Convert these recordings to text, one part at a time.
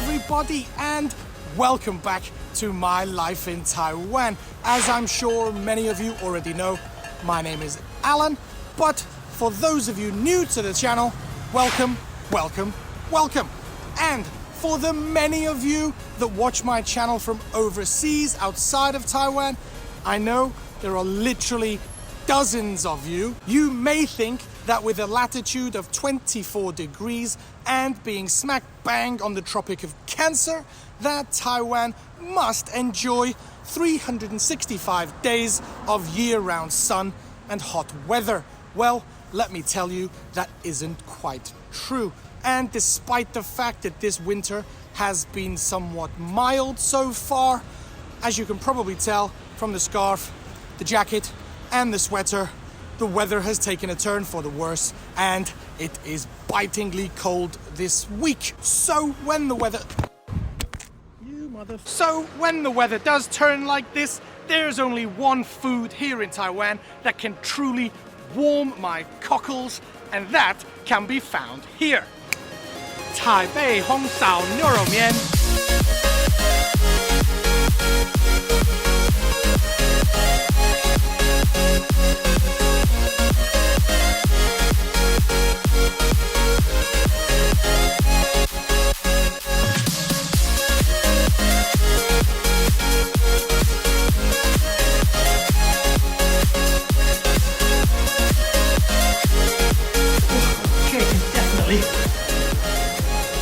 everybody, and welcome back to my life in Taiwan. As I'm sure many of you already know, my name is Alan, but for those of you new to the channel, welcome, welcome, welcome. And for the many of you that watch my channel from overseas outside of Taiwan, I know there are literally dozens of you. You may think that with a latitude of 24 degrees and being smack bang on the Tropic of Cancer, that Taiwan must enjoy 365 days of year-round sun and hot weather. Well, let me tell you, that isn't quite true. And despite the fact that this winter has been somewhat mild so far, as you can probably tell from the scarf, the jacket, and the sweater, the weather has taken a turn for the worse, and it is bitingly cold this week. So when the weather does turn like this, there's only one food here in Taiwan that can truly warm my cockles, and that can be found here. Taipei Hongshao 牛肉面.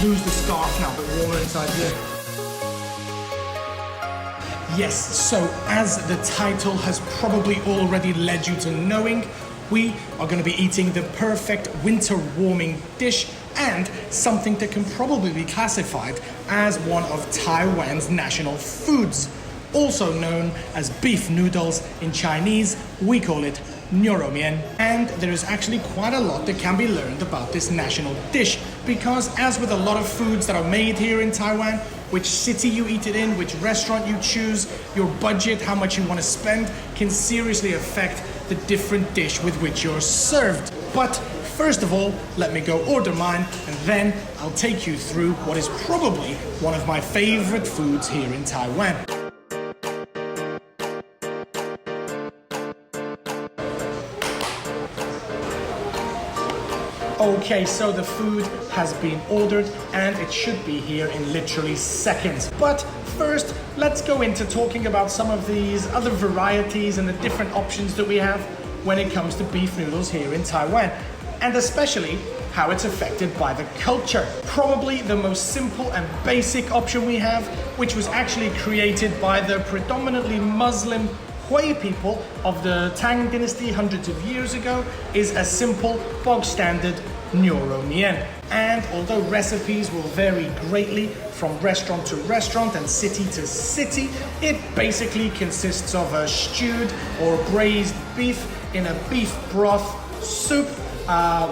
Lose the scarf now, a bit warmer inside here. Yes, so as the title has probably already led you to knowing, we are going to be eating the perfect winter warming dish and something that can probably be classified as one of Taiwan's national foods. Also known as beef noodles in Chinese, we call it 牛肉面. And there is actually quite a lot that can be learned about this national dish, because as with a lot of foods that are made here in Taiwan, which city you eat it in, which restaurant you choose, your budget, how much you want to spend, can seriously affect the different dish with which you're served. But first of all, let me go order mine, and then I'll take you through what is probably one of my favorite foods here in Taiwan. Okay, so the food has been ordered and it should be here in literally seconds. But first, let's go into talking about some of these other varieties and the different options that we have when it comes to beef noodles here in Taiwan, and especially how it's affected by the culture. Probably the most simple and basic option we have, which was actually created by the predominantly Muslim Hui people of the Tang dynasty hundreds of years ago, is a simple, bog-standard 牛肉面. And although recipes will vary greatly from restaurant to restaurant and city to city, it basically consists of a stewed or braised beef in a beef broth soup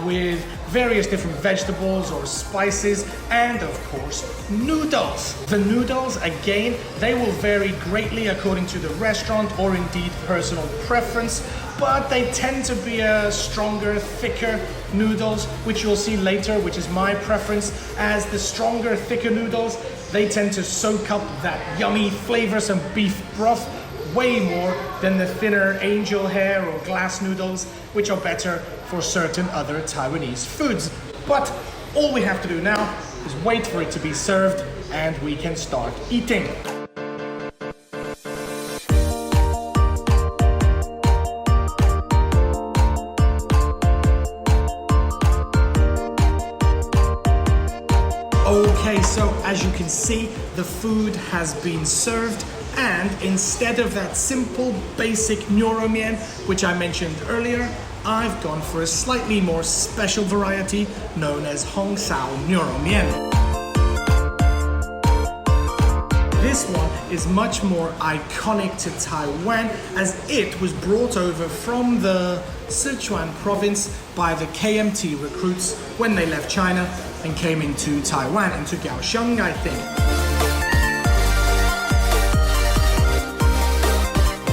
with various different vegetables or spices, and of course noodles. The noodles, again, they will vary greatly according to the restaurant or indeed personal preference, but they tend to be a stronger, thicker noodles, which you'll see later, which is my preference, as the stronger, thicker noodles, they tend to soak up that yummy, flavorsome beef broth way more than the thinner angel hair or glass noodles, which are better for certain other Taiwanese foods. But all we have to do now is wait for it to be served and we can start eating. Okay, so as you can see, the food has been served, and instead of that simple basic 牛肉面, which I mentioned earlier, I've gone for a slightly more special variety known as 红烧牛肉面. This one is much more iconic to Taiwan, as it was brought over from the Sichuan province by the KMT recruits when they left China and came into Taiwan, into Kaohsiung, I think.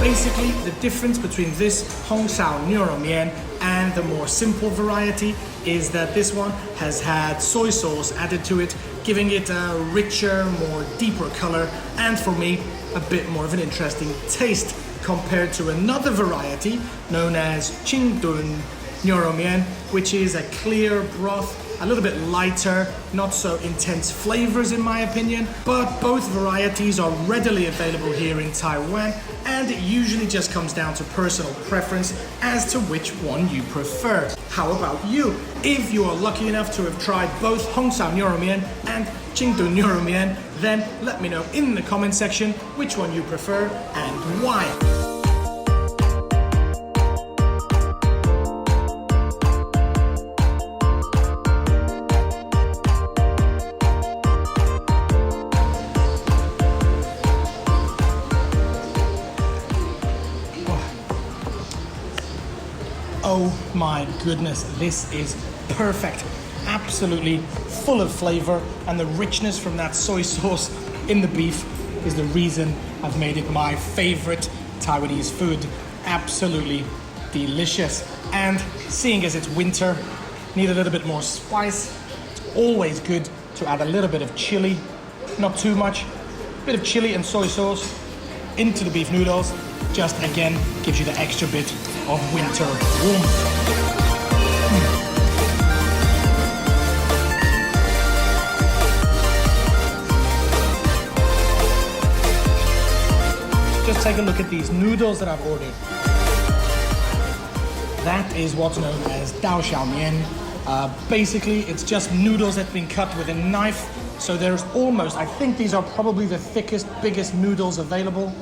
Basically, the difference between this 红烧牛肉面 And the more simple variety is that this one has had soy sauce added to it, giving it a richer, more deeper color, and for me, a bit more of an interesting taste compared to another variety known as Qingdun Nyoromian, which is a clear broth, a little bit lighter, not so intense flavors in my opinion, but both varieties are readily available here in Taiwan, and it usually just comes down to personal preference as to which one you prefer. How about you? If you are lucky enough to have tried both Hongsao Nyoromian and Qingdun Nyoromian, then let me know in the comment section which one you prefer and why. Oh my goodness, this is perfect. Absolutely full of flavor, and the richness from that soy sauce in the beef is the reason I've made it my favorite Taiwanese food. Absolutely delicious. And seeing as it's winter, need a little bit more spice. It's always good to add a little bit of chili, not too much. A bit of chili and soy sauce into the beef noodles. Just again gives you the extra bit of winter warmth. Just take a look at these noodles that I've ordered. That is what's known as dao xiao mian. Basically, it's just noodles that have been cut with a knife. So there's almost, I think these are probably the thickest, biggest noodles available.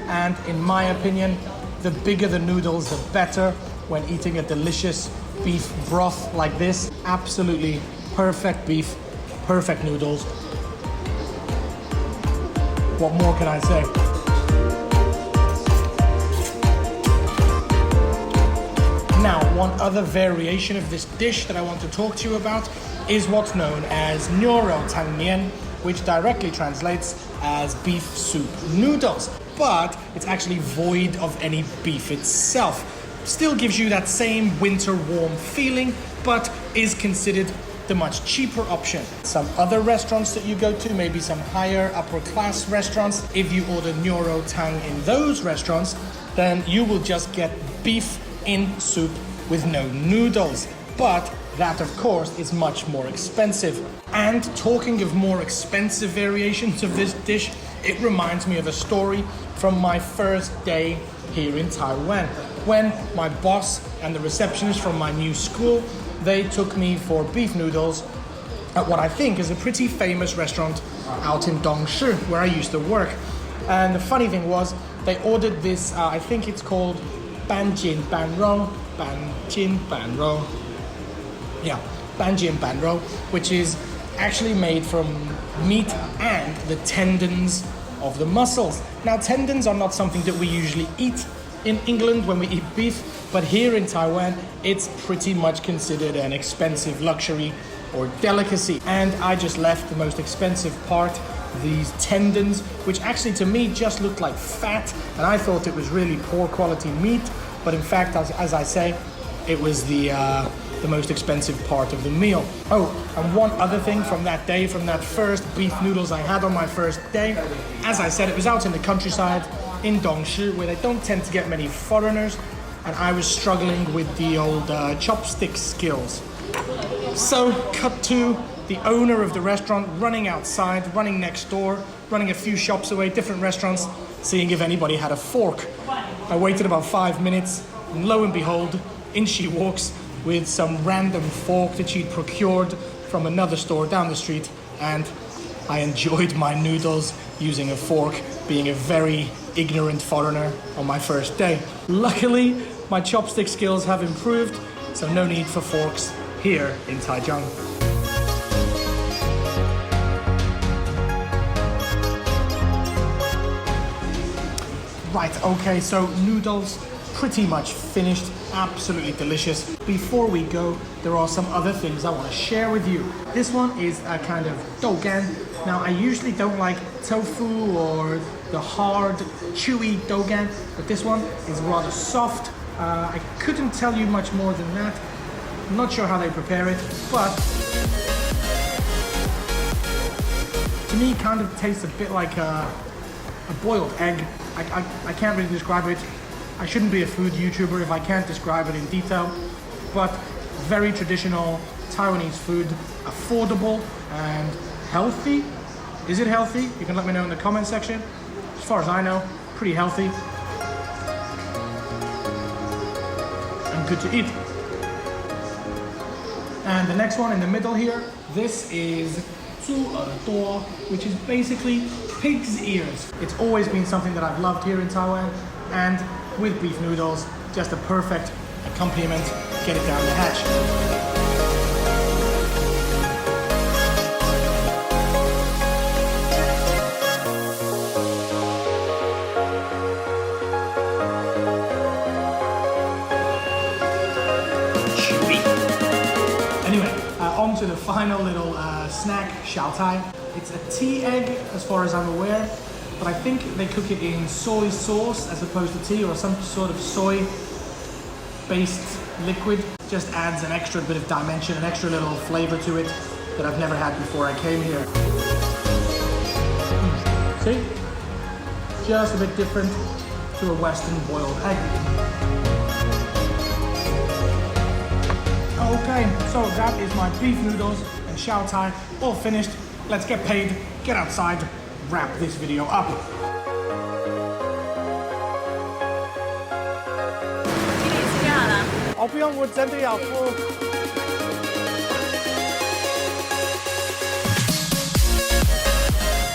And in my opinion, the bigger the noodles, the better when eating a delicious beef broth like this. Absolutely perfect beef, perfect noodles. What more can I say? Now, one other variation of this dish that I want to talk to you about is what's known as Nyoro Tangmian, which directly translates as beef soup noodles. But it's actually void of any beef itself. Still gives you that same winter warm feeling, but is considered the much cheaper option. Some other restaurants that you go to, maybe some higher upper class restaurants, if you order Nyoro Tang in those restaurants, then you will just get beef in soup with no noodles. But that, of course, is much more expensive. And talking of more expensive variations of this dish, it reminds me of a story from my first day here in Taiwan, when my boss and the receptionist from my new school, they took me for beef noodles at what I think is a pretty famous restaurant out in Dongshi, where I used to work. And the funny thing was, they ordered this, I think it's called Banjin Banro, Banjin Banro, which is actually made from meat and the tendons of the muscles. Now, tendons are not something that we usually eat in England when we eat beef, but here in Taiwan, it's pretty much considered an expensive luxury or delicacy. And I just left the most expensive part, these tendons, which actually to me just looked like fat, and I thought it was really poor quality meat, but in fact, as I say, it was the most expensive part of the meal. Oh, and one other thing from that day, from that first beef noodles I had on my first day, as I said, it was out in the countryside in Dongshi, where they don't tend to get many foreigners, and I was struggling with the old chopstick skills. So, cut to the owner of the restaurant running outside, running next door, running a few shops away, different restaurants, seeing if anybody had a fork. I waited about 5 minutes, and lo and behold, in she walks with some random fork that she'd procured from another store down the street, and I enjoyed my noodles using a fork, being a very ignorant foreigner on my first day. Luckily, my chopstick skills have improved, so no need for forks here in Taichung. Right, okay, so noodles pretty much finished, absolutely delicious. Before we go, there are some other things I want to share with you. This one is a kind of dougan. Now, I usually don't like tofu or the hard, chewy dougan, but this one is rather soft, I couldn't tell you much more than that. I'm not sure how they prepare it, but to me, it kind of tastes a bit like a boiled egg. I can't really describe it. I shouldn't be a food YouTuber if I can't describe it in detail, but very traditional Taiwanese food, affordable and healthy. Is it healthy? You can let me know in the comment section. As far as I know, pretty healthy and good to eat. And the next one in the middle here, this is 猪耳朵, which is basically pig's ears. It's always been something that I've loved here in Taiwan, and with beef noodles, just a perfect accompaniment. Get it down the hatch. Anyway, on to the final little snack, xiao tai. It's a tea egg, as far as I'm aware, but I think they cook it in soy sauce as opposed to tea, or some sort of soy-based liquid. Just adds an extra bit of dimension, an extra little flavor to it that I've never had before I came here. See? Just a bit different to a Western boiled egg. Okay, so that is my beef noodles and xiao tai all finished. Let's get paid, get outside, wrap this video up.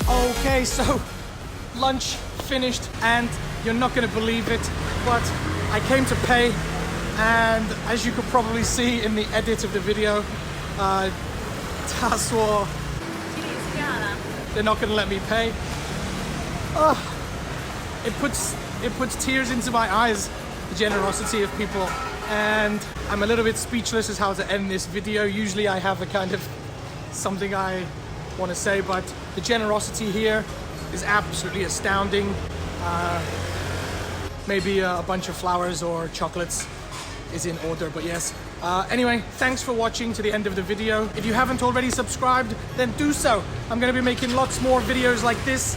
Okay, so lunch finished, and you're not gonna believe it, but I came to pay, and as you could probably see in the edit of the video, they're not gonna let me pay. It puts tears into my eyes, the generosity of people, and I'm a little bit speechless as how to end this video. Usually I have a kind of something I want to say, but the generosity here is absolutely astounding. Maybe a bunch of flowers or chocolates is in order, but yes. Anyway, thanks for watching to the end of the video. If you haven't already subscribed, then do so. I'm going to be making lots more videos like this.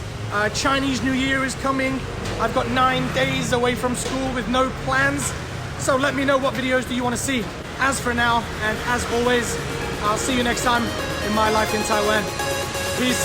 Chinese New Year is coming. I've got 9 days away from school with no plans. So let me know what videos do you want to see. As for now, and as always, I'll see you next time in my life in Taiwan. Peace.